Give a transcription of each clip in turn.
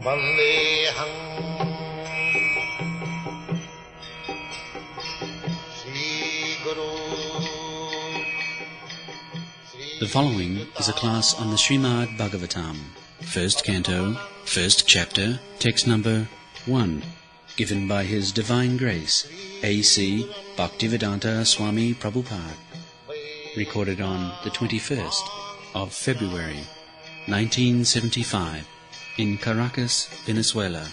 Vandeham Sri Guru. The following is a class on the Srimad Bhagvatam, first canto, first chapter, text number 1, given by His Divine Grace, A.C. Bhaktivedanta Swami Prabhupada, recorded on the 21st of February, 1975, in Caracas, Venezuela.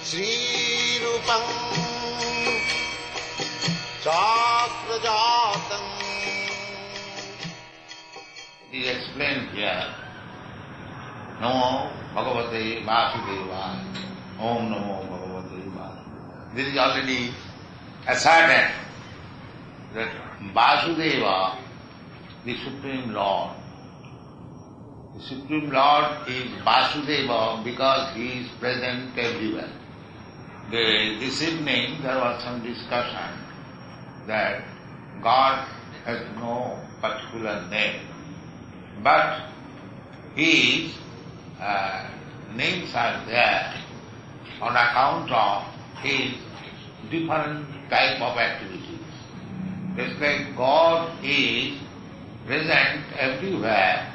Sri Rupam Chakrajatam. It is explained here, Namo Bhagavate Vasudevaya, Om Namo Bhagavate Vasudevaya. This is already asserted that Vasudeva, the Supreme Lord, the Supreme Lord is Vasudeva because He is present everywhere. This evening there was some discussion that God has no particular name, but His names are there on account of His different type of activities. Just like God is present everywhere,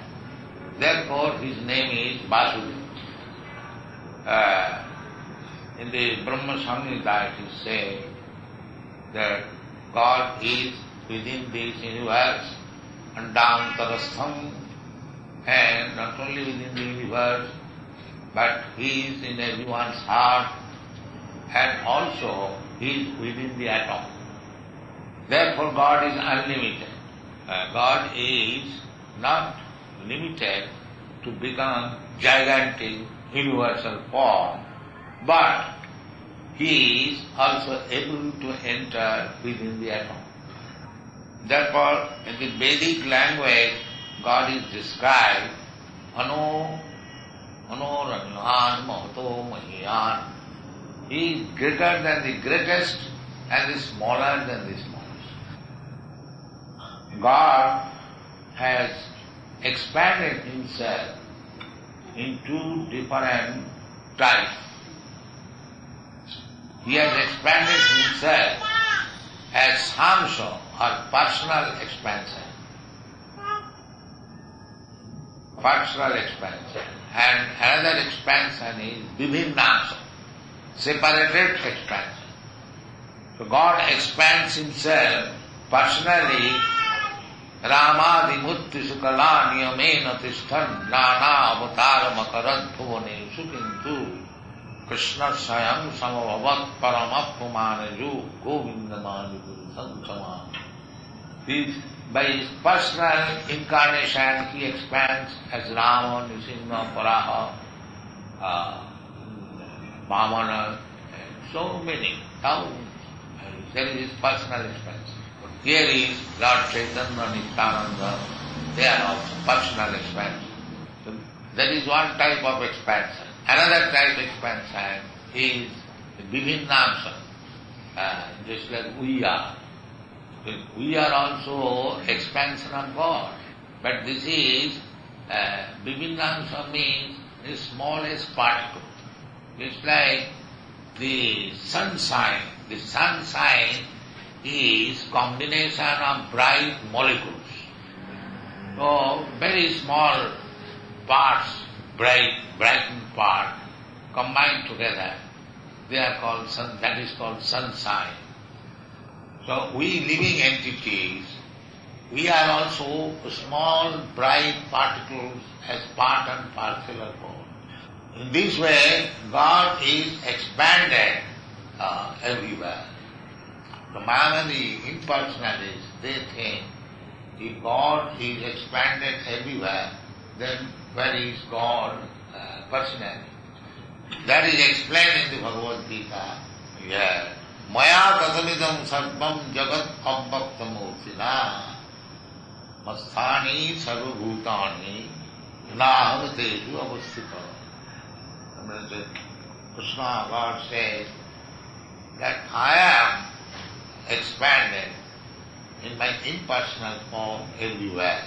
therefore His name is Vasudeva. In the Brahma Samhita it is said that God is within this universe and Antarastham, and not only within the universe, but He is in everyone's heart, and also He is within the atom. Therefore God is unlimited. God is not limited to become gigantic universal form, but He is also able to enter within the atom. Therefore, in the Vedic language, God is described Ano Ranyan Mahato Mahiyan. He is greater than the greatest and the smaller than the smallest. God has expanded Himself in two different types. He has expanded Himself as samsa or personal expansion. Personal expansion. And another expansion is vibhinnamsa, separated expansion. So God expands Himself personally. Ramadi mutti sukala niyamena tishthan nana avatar makarad bhuvane sukintu Krishna sayam samavavat paramappumanaju govindamani sansaman. By His personal incarnation He expands as Rama, Nisimha, Paraha, Vamana, and so many, thousands. There is His personal expansion. Here is Lord Chaitanya, Nityananda, they are also personal expansion. So that is one type of expansion. Another type of expansion is the vibhinnamsa, just like we are. We are also expansion of God. But this is, vibhinnamsa means the smallest particle. It's like the sunshine. The sunshine is combination of bright molecules. So very small parts, brightened part, combined together, they are called that is called sunshine. So we living entities, we are also small bright particles as part and parcel of God. In this way, God is expanded everywhere. The Mayavadi impersonalists, they think if God is expanded everywhere, then where is God personally? That is explained in the Bhagavad Gita. Yeah. Maya tatamidam sarvam jagat avyaktamurtina masthani sarvabhutani naham tesu avasthita. Krishna, God says that I am expanded in my impersonal form everywhere.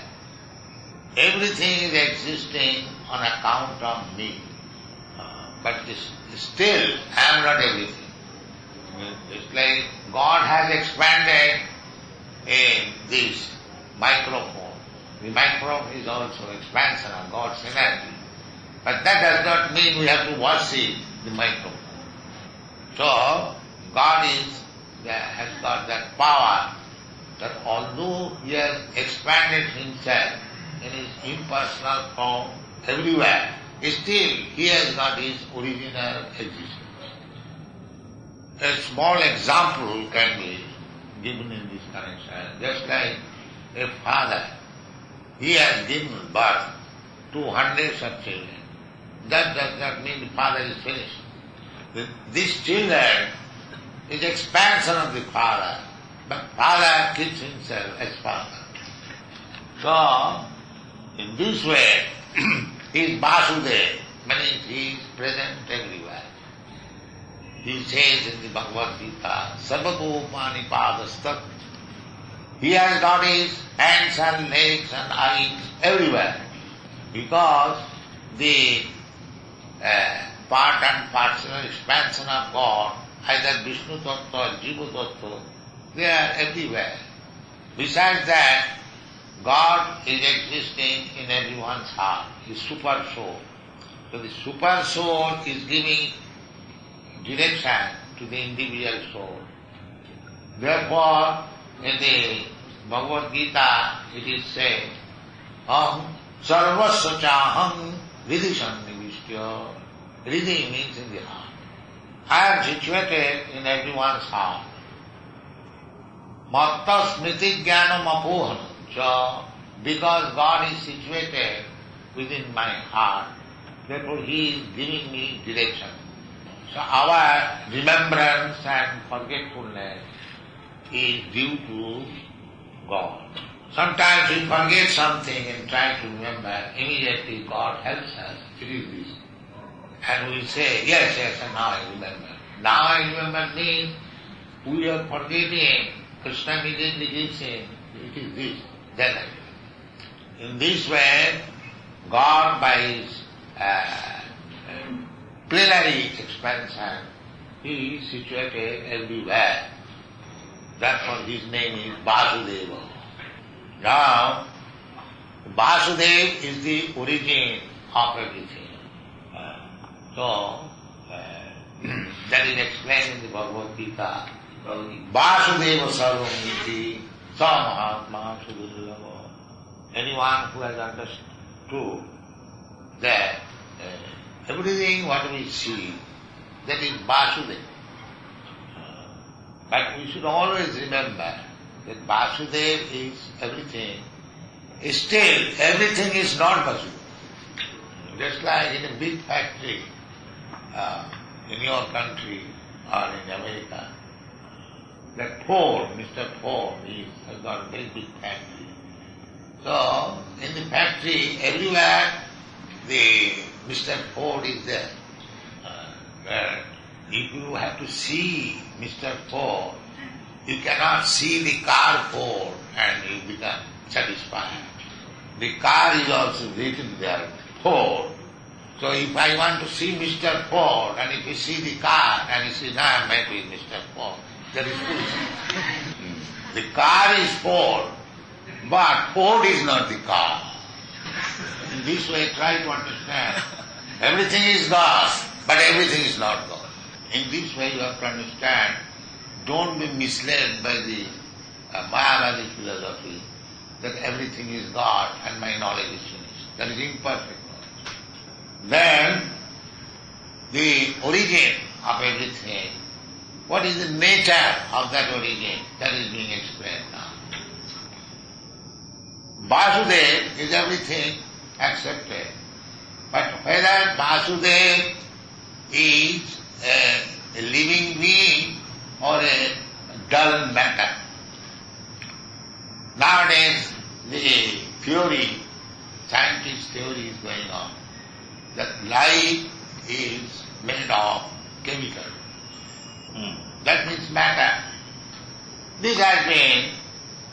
everything is existing on account of me. But still, I am not everything. It's like God has expanded in this microphone. The microphone is also expansion of God's energy. But that does not mean we have to worship the microphone. So, God has got that power that although He has expanded Himself in His impersonal form everywhere, still He has got His original existence. A small example can be given in this connection. Just like a father, he has given birth to hundreds of children. That does not mean the father is finished. These children is expansion of the father, but father keeps himself as father. So, in this way, he is Vasudeva, meaning he is present everywhere. He says in the Bhagavad Gita, Sarvabhumani Padastat. He has got his hands and legs and eyes everywhere, because the part and parcel expansion of God, either Vishnu Tattva or Jiva Tattva, they are everywhere. Besides that, God is existing in everyone's heart, the super soul. So the super soul is giving direction to the individual soul. Therefore, in the Bhagavad Gita, it is said, Aham sarvasya chaham vidishan nivishya. Ridhi means in the heart. I am situated in everyone's heart. Matta smriti jnanam apohanam cha. Because God is situated within my heart, therefore He is giving me direction. So our remembrance and forgetfulness is due to God. Sometimes we forget something and try to remember, immediately God helps us. It is this. And we say, yes, and now I remember. Now I remember means we are forgetting. Krishna immediately gives in, it is this, then I remember. In this way, God by His plenary expansion, He is situated everywhere. Therefore His name is Vasudeva. Now, Vasudeva is the origin of everything. That is explained in the Bhagavad Gita. Vasudeva sarvamiti sa mahatma sudurlava. Anyone who has understood that everything what we see, that is Vasudeva. But we should always remember that Vasudeva is everything. Still, everything is not Vasudeva. Just like in a big factory, in your country or in America, that Ford, Mr. Ford, has got a very big factory. So, in the factory, everywhere, the Mr. Ford is there. If you have to see Mr. Ford, you cannot see the car Ford and you become satisfied. The car is also written there, Ford. So if I want to see Mr. Ford, and if you see the car, and you say, no, I am met with Mr. Ford, that is foolishness. The car is Ford, but Ford is not the car. In this way, try to understand. Everything is God, but everything is not God. In this way, you have to understand. Don't be misled by the Mayavadi philosophy that everything is God and my knowledge is finished. That is imperfect knowledge. Then, the origin of everything, what is the nature of that origin? That is being explained now. Vasudeva is everything accepted. But whether Vasudeva is a living being or a dull matter. Nowadays, the theory, scientist theory is going on, that life is made of chemical. That means matter. This has been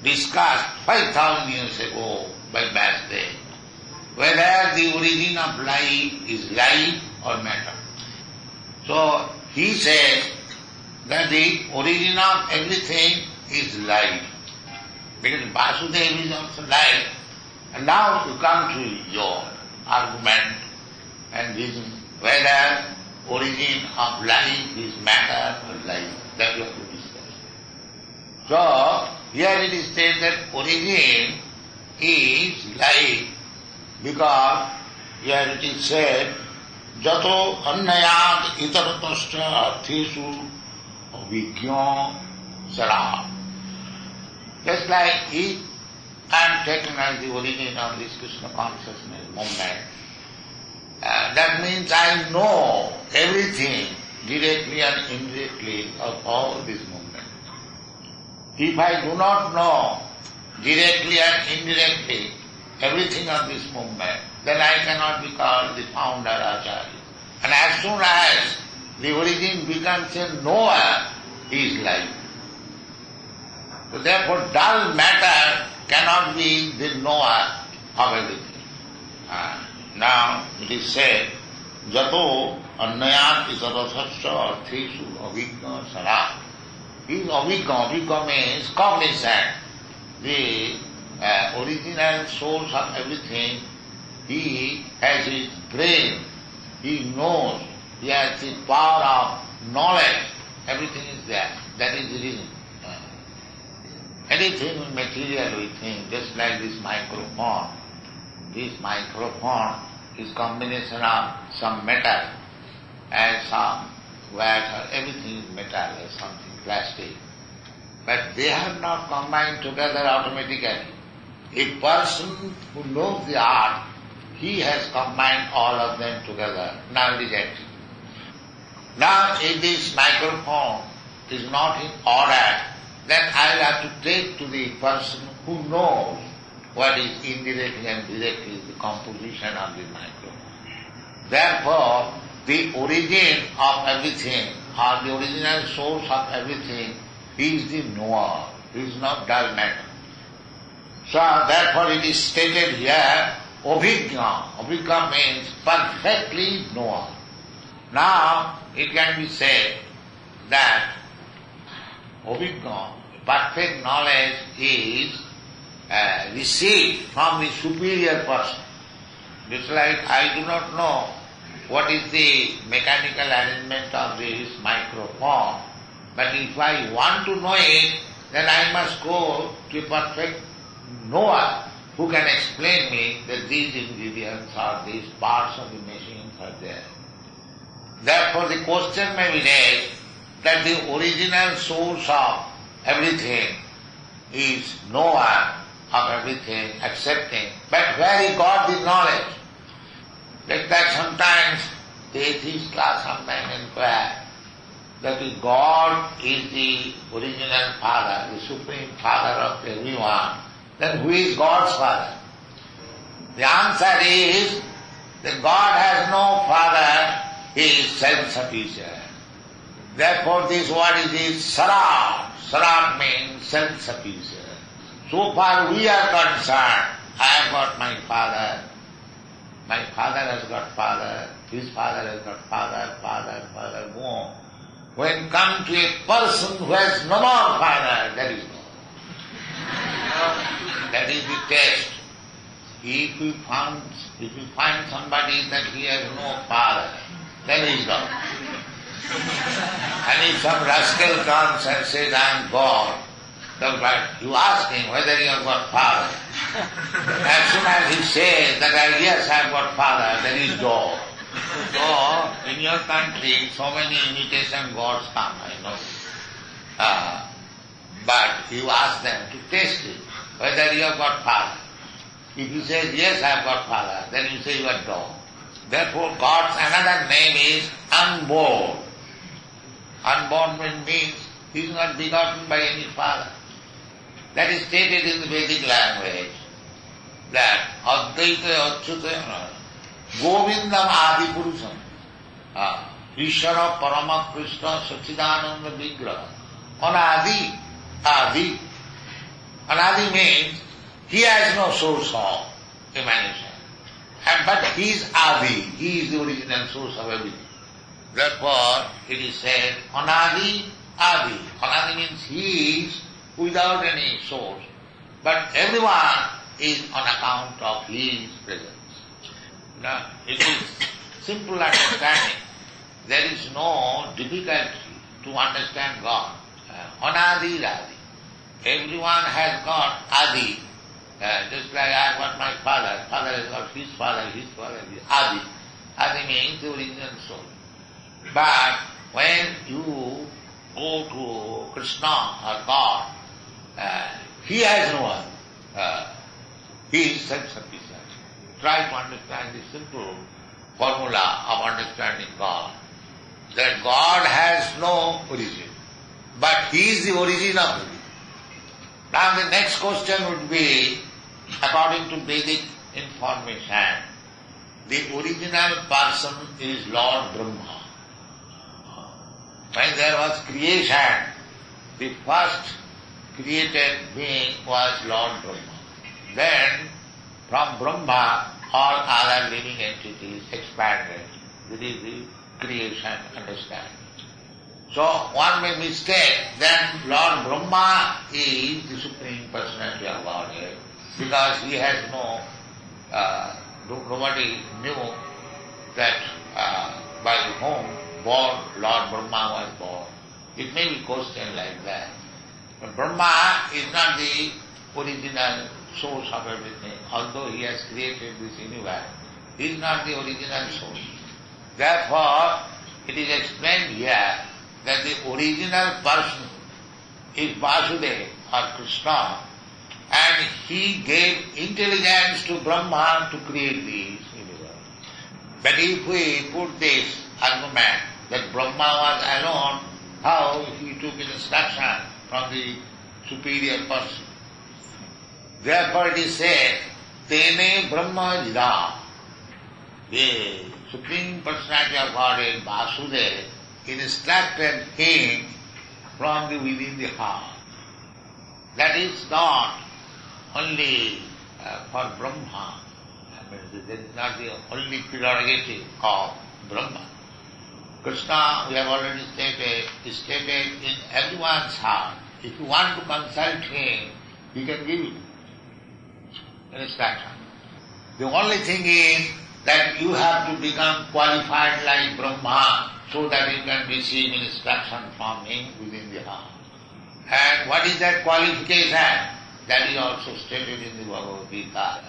discussed 5,000 years ago by Vasudev. whether the origin of life is life or matter. So he says that the origin of everything is life. Because Vasudeva is also life. And now you come to your argument and reason whether origin of life is matter or life. That you have to discuss. So here it is said that origin is life because here it is said Jato annayat itaratascha arthesu avijñā sarā. Just like if I am taken as the origin of this Krishna consciousness movement, that means I know everything directly and indirectly of all this movement. If I do not know directly and indirectly everything of this movement, then I cannot be called the founder Acharya. And as soon as the origin becomes a knower, he is life. So therefore dull matter cannot be the knower of everything. Now it is said, Jato annayat itatascha arthesu avijñā sarā. He is avijñā. Avijñā means cognizant. The original source of everything. He has his brain. He knows. He has the power of knowledge. Everything is there. That is the reason. Anything material we think, just like this microphone. This microphone is combination of some metal and some wax, everything is metal or something plastic. But they are not combined together automatically. A person who knows the art, he has combined all of them together. Now it is active. Now if this microphone is not in order, then I will have to take to the person who knows what is indirectly and directly the composition of the microphone. Therefore, the origin of everything, or the original source of everything, is the knower. He is not dull matter. So therefore it is stated here, avijñā. Avijñā means perfectly knower. Now it can be said that avijñā, perfect knowledge, is received from the superior person. Just like I do not know what is the mechanical arrangement of this microphone, but if I want to know it, then I must go to a perfect knower who can explain me that these ingredients or these parts of the machines are there. Therefore the question may be raised that the original source of everything is knower of everything, accepting, but where he got the knowledge? Like that sometimes the atheist class sometimes inquire that if God is the original father, the supreme father of everyone, then who is God's father? The answer is that God has no father, he is self-sufficient. Therefore this word is Srila. Srila means self-sufficient. So far we are concerned, I have got my father has got father, his father has got father, go on. When come to a person who has no more father, that is God. That is the test. If you find somebody that he has no father, then he is God. And if some rascal comes and says, I am God, you ask him whether he has got father. As soon as he says that yes, I have got father, then he is God. So, in your country, so many imitation gods come, I know. But you ask them to test it, whether you have got father. If he says, yes, I have got father, then you say you are dog. Therefore, God's another name is unborn. Unborn means he is not begotten by any father. That is stated in the Vedic language, that Advaita Achyuta Govindam Adi Purusham Ishvara Parama Krishna Sachidananda Vigraha Anadi. Anadi means he has no source of emanation. But he is Adi, he is the original source of everything. Therefore, it is said, Anadi, Adi. Anadi means he is without any source. But everyone is on account of his presence. Now, it is simple understanding. There is no difficulty to understand God. Anadi, Adi. Everyone has got Adi. Just like I have got my father. Father has got his father is Adi. Adi means the original soul. But when you go to Krishna or God, he has no one. He is self-sufficient. Try to understand the simple formula of understanding God. That God has no origin, but he is the origin of everything. Now the next question would be, according to Vedic information, the original person is Lord Brahma. When there was creation, the first created being was Lord Brahma. Then from Brahma all other living entities expanded. This is the creation understanding. So one may mistake then Lord Brahma is the Supreme Personality of Godhead, because he has nobody knew that by whom born Lord Brahma was born. It may be questioned like that. But Brahma is not the original source of everything, although he has created this universe. He is not the original source. Therefore, it is explained here that the original person is Vasudeva or Krishna, and he gave intelligence to Brahma to create this universe. But if we put this argument that Brahma was alone, how he took instruction from the superior person? Therefore it is said, Tene Brahma Jida. The Supreme Personality of Godhead, Vasudeva, instructed him from the within the heart. That is not only for Brahma. That is not the only prerogative of Brahma. Krishna, we have already stated, is stated in everyone's heart. If you want to consult him, he can give you instruction. The only thing is that you have to become qualified like Brahma so that you can receive instruction from him within the heart. And what is that qualification? That is also stated in the Bhagavad Gita.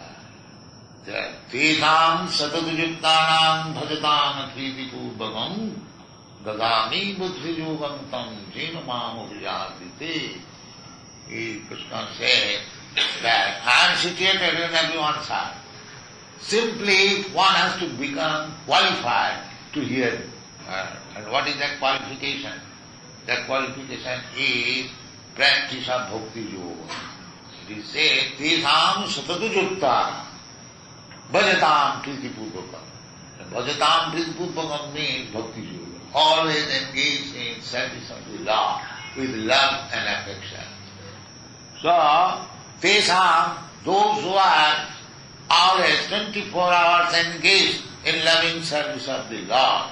Tesam satadujuktanam bhajatam akriti purvakam dadami buddhiyogam tam jena mam upajatite. Krishna said that I am situated in everyone's heart. Simply one has to become qualified to hear him. And what is that qualification? That qualification is practice of bhakti yoga. It is said, Tesam satadujuktanam bhajatam priti purvakam. Bhajatam priti purvakam means bhakti yoga. Always engaged in service of the Lord with love and affection. So, Tesam, those who are always 24 hours engaged in loving service of the Lord,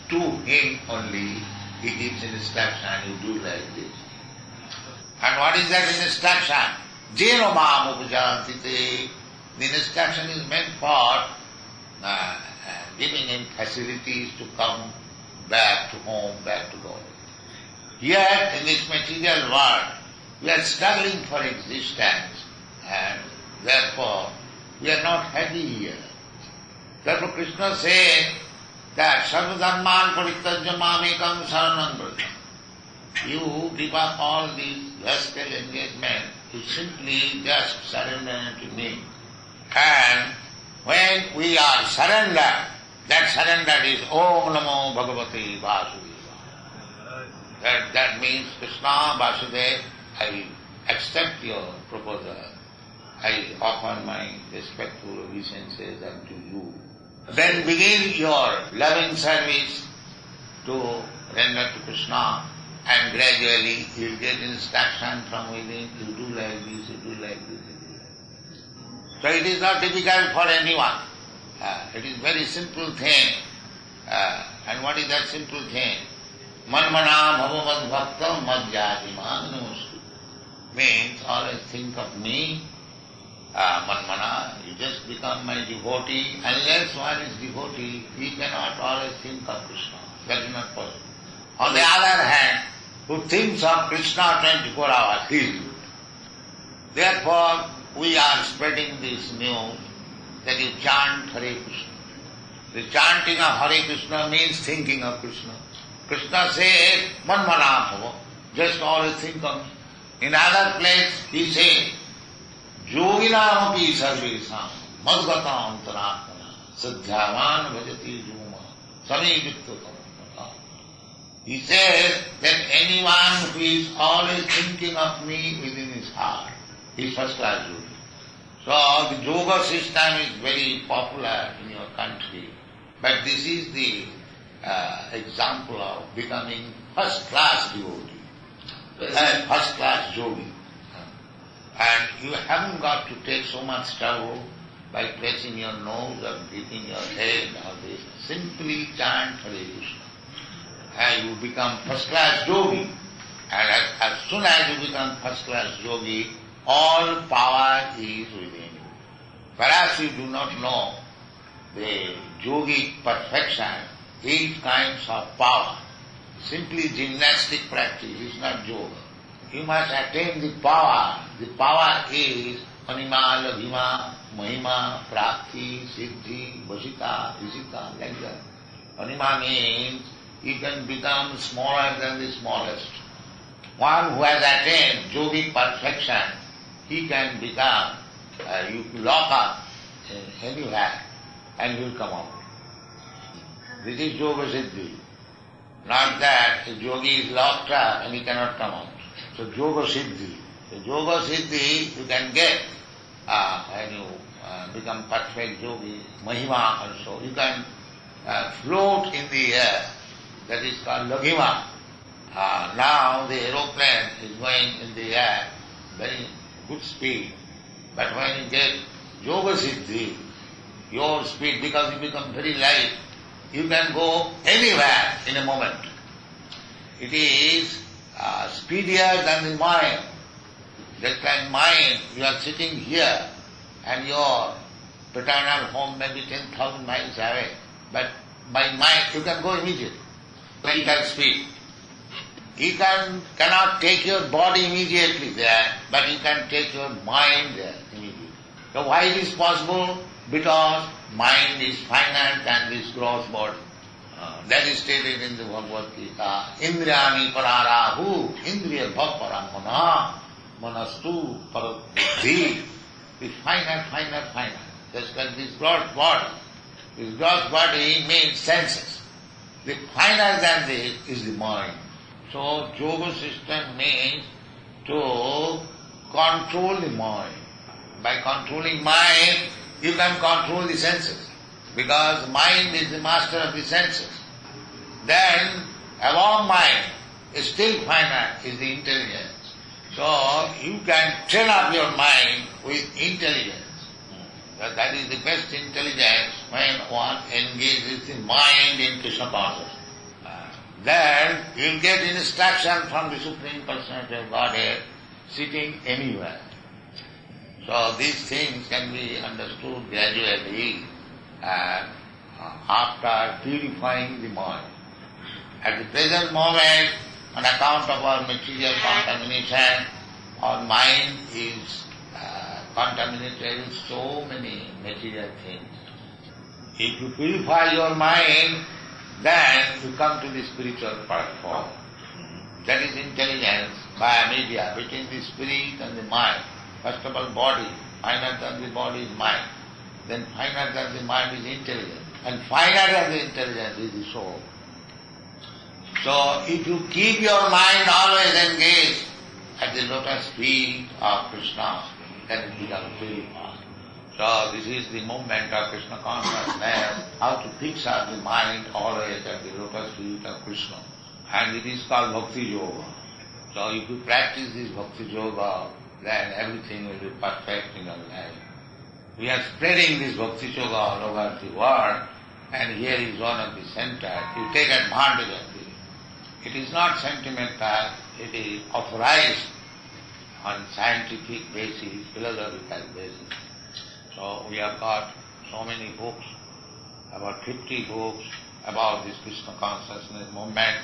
to him only he gives instruction, you do like this. And what is that instruction? Jena mam upajatite. The instruction is meant for giving him facilities to come back to home, back to God. Here in this material world, we are struggling for existence, and therefore we are not happy here. Therefore Krishna said that sarvadharman parityajya mamekam saranam braja. You give up all these rascal engagement, you simply just surrender to me. And when we are surrendered, that surrender is Om Namo Bhagavate Vasudeva. That means Krishna, Vasudeva, I accept your proposal. I offer my respectful obeisances unto you. Then begin your loving service to render to Krishna, and gradually you will get instruction from within, you do like this, you do like this, you do like this. So it is not difficult for anyone. It is very simple thing. And what is that simple thing? Manmana bhavavad bhakta madhyadiman namostu. Means always think of me. Manmana, you just become my devotee. Unless one is devotee, he cannot always think of Krishna. That is not possible. On the other hand, who thinks of Krishna 24 hours, he is good. Therefore, we are spreading this news that you chant Hare Krishna. The chanting of Hare Krishna means thinking of Krishna. Krishna says, Manmana bhava, just always think of me. In other place, he says, Yoginam api sarvesam madgata antaratmana sadhyavan bhajati juma samivitto. He says that anyone who is always thinking of me within his heart is first class yogi. So the yoga system is very popular in your country, but this is the example of becoming first class devotee, first class yogi. And you haven't got to take so much trouble by pressing your nose or beating your head or this. Simply chant Hare Krishna. And you become first class yogi. And as soon as you become first class yogi, all power is within you. Perhaps you do not know the yogic perfection, 8 kinds of power. Simply gymnastic practice is not yoga. You must attain the power. The power is Anima, Labhima, Mahima, Prakti, Siddhi, Vasita, Visita, like that. Anima means you can become smaller than the smallest. One who has attained yogic perfection, he can become, you lock up anywhere and he will come out. This is Yoga Siddhi. Not that the yogi is locked up and he cannot come out. So Yoga Siddhi. The Yoga Siddhi you can get when you become perfect yogi, Mahima also. You can float in the air. That is called Laghima. Now the aeroplane is going in the air, very good speed. But when you get Yoga Siddhi, your speed, because you become very light, you can go anywhere in a moment. It is speedier than the mind. Just like mind, you are sitting here and your paternal home may be 10,000 miles away, but by mind you can go immediately. Mental speed. You cannot take your body immediately there, but you can take your mind there immediately. So why it is possible? Because mind is finite than this gross body. That is stated in the Bhagavad Gita. Indriyani pararahu, indriya bhav paramana, manastu parabuddhi. This finite. Just like this gross body. This gross body means senses. The finer than this is the mind. So yoga system means to control the mind. By controlling mind, you can control the senses. Because mind is the master of the senses. Then, above mind, still finer, is the intelligence. So, you can train up your mind with intelligence. That is the best intelligence when one engages the mind in Krishna consciousness. Then, you will get instruction from the Supreme Personality of Godhead sitting anywhere. So, these things can be understood gradually and after purifying the mind. At the present moment, on account of our material contamination, our mind is contaminated with so many material things. If you purify your mind, then you come to the spiritual platform. That is intelligence by media between the spirit and the mind. First of all, body. Finer than the body is mind. Then finer than the mind is intelligence. And finer than the intelligence is the soul. So if you keep your mind always engaged at the lotus feet of Krishna, then it becomes purified. So this is the movement of Krishna consciousness, how to fix up the mind always at the lotus feet of Krishna. And it is called Bhakti Yoga. So if you practice this Bhakti Yoga, then everything will be perfect in your life. We are spreading this Bhakti Yoga all over the world, and here is one of the center. You take advantage of it. It is not sentimental, it is authorized on scientific basis, philosophical basis. So we have got so many books, about 50 books about this Krishna consciousness movement.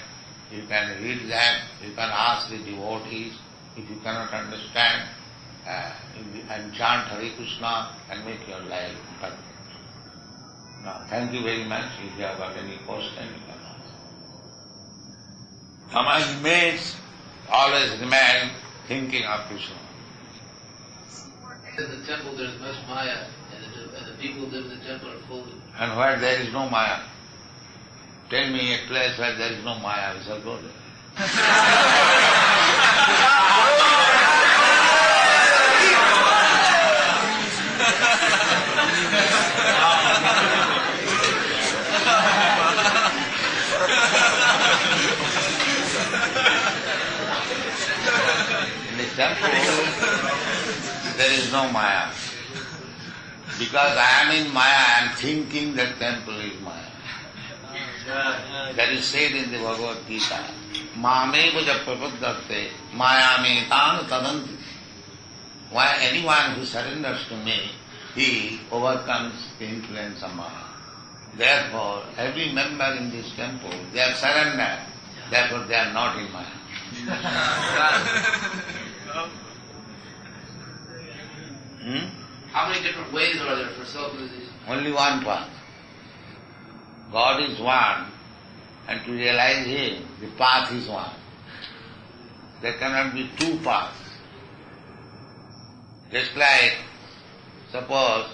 You can read them, you can ask the devotees. If you cannot understand, and chant Hare Krishna and make your life perfect. Now, thank you very much. If you have got any question, you can ask. Now, my mates always remain thinking of Krishna. In the temple there is much Maya, and the people who live in the temple are full. And where there is no Maya, tell me a place where there is no Maya, we shall go there. In the temple, there is no Maya. Because I am in Maya, I am thinking that temple is Maya. That is said in the Bhagavad Gita. Mameva japrapaddhate mayame tang tadanti. Why anyone who surrenders to me, he overcomes the influence of Maya. Therefore, every member in this temple, they are surrendered. Therefore, they are not in Maya. How many different ways are there for self-realization? Only one path. God is one, and to realize Him, the path is one. There cannot be two paths. Just like, suppose,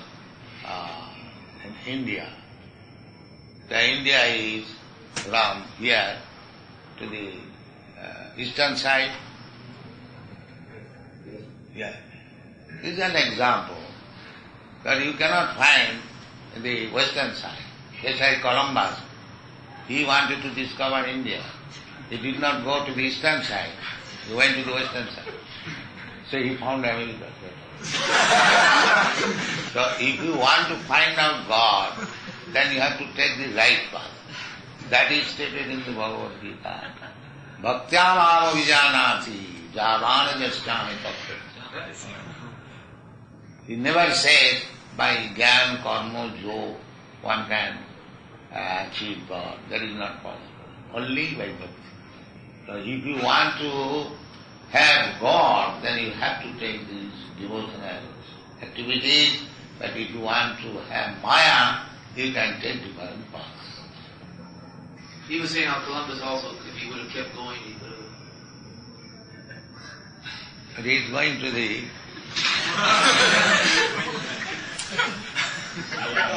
in India, India is from here to the eastern side. Yeah. This is an example. But you cannot find the western side. Just like Columbus, he wanted to discover India. He did not go to the eastern side. He went to the western side. So he found America. So if you want to find out God, then you have to take the right path. That is stated in the Bhagavad Gita. Bhaktyam ava vijanati javana jasthami tattva. He never says by jnana, karma, yoga, one can achieve God. That is not possible. Only by bhakti. So if you want to have God, then you have to take these devotional activities. But if you want to have Maya, you can take different paths. He was saying how Columbus also, if he would have kept going, he would have. But he is going to the...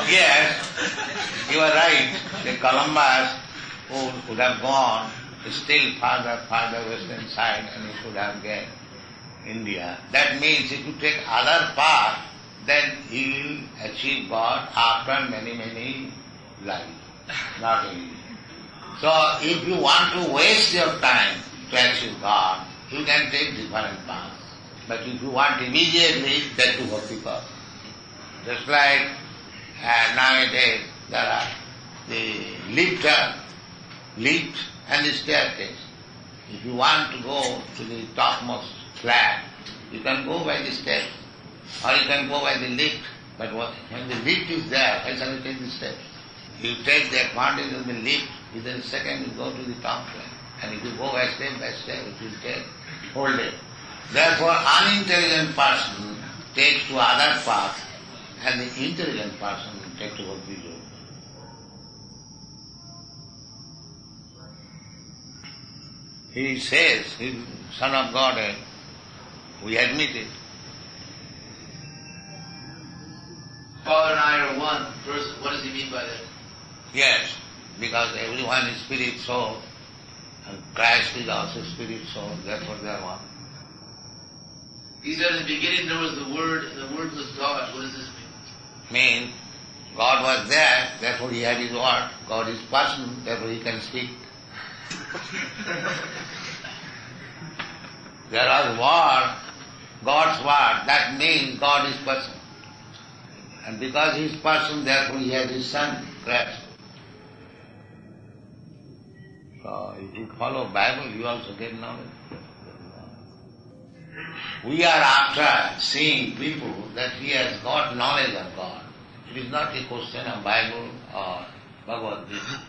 Yes, you are right. The Columbus who would have gone still farther western side and he should have gained India. That means if you take other path, then he will achieve God after many lives, not only. So if you want to waste your time to achieve God, you can take different paths. But if you want immediately, then to bhakti path. Just like nowadays there are the lift and the staircase. If you want to go to the topmost flat, you can go by the steps or you can go by the lift. But when the lift is there, why shall you take the steps? You take the advantage of the lift, within a second you go to the top flat. And if you go by step, it will take whole day. Therefore, unintelligent person takes to other path and the intelligent person takes to bhakti yoga. He says, he is Son of God, and we admit it. Father and I are one person. What does he mean by that? Yes, because everyone is spirit soul, and Christ is also spirit soul, therefore they are one. He said in the beginning there was the Word, and the Word was God. What does this mean? Means God was there, therefore he had his word. God is person, therefore he can speak. There was word, God's word, that means God is person. And because he is person, therefore he has his son, Krishna. So if you follow Bible, you also get knowledge. We are after seeing people that he has got knowledge of God. It is not a question of Bible or Bhagavad-gita.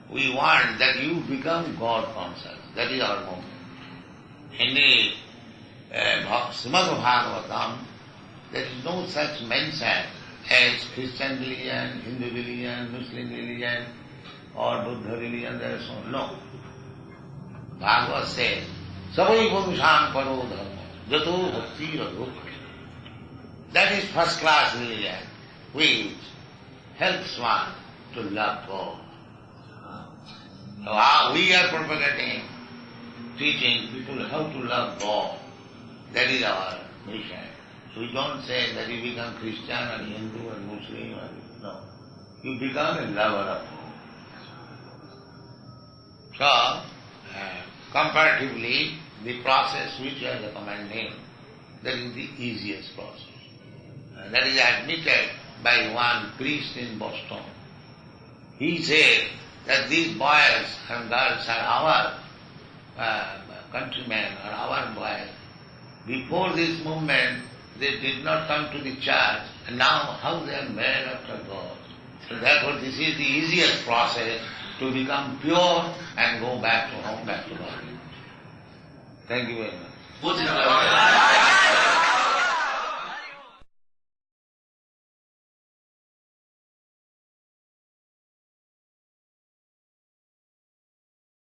We want that you become God conscious. That is our movement. In the Srimad Bhagvatam, there is no such mention as Christian religion, Hindu religion, Muslim religion, or Buddha religion. There is no. Bhagavad says, Savai Purusham Paro Dharma, Jato Bhakti Radhukha. That is first class religion, which helps one to love God. So we are propagating, teaching people how to love God. That is our mission. We don't say that you become Christian or Hindu or Muslim or no. You become a lover of God. So, comparatively, the process which you are recommending, that is the easiest process. That is admitted by one priest in Boston. He said that these boys and girls are our countrymen or our boys. Before this movement, they did not come to the church, and now how they are made after God. So therefore this is the easiest process to become pure and go back to home, back to God. Thank you very much.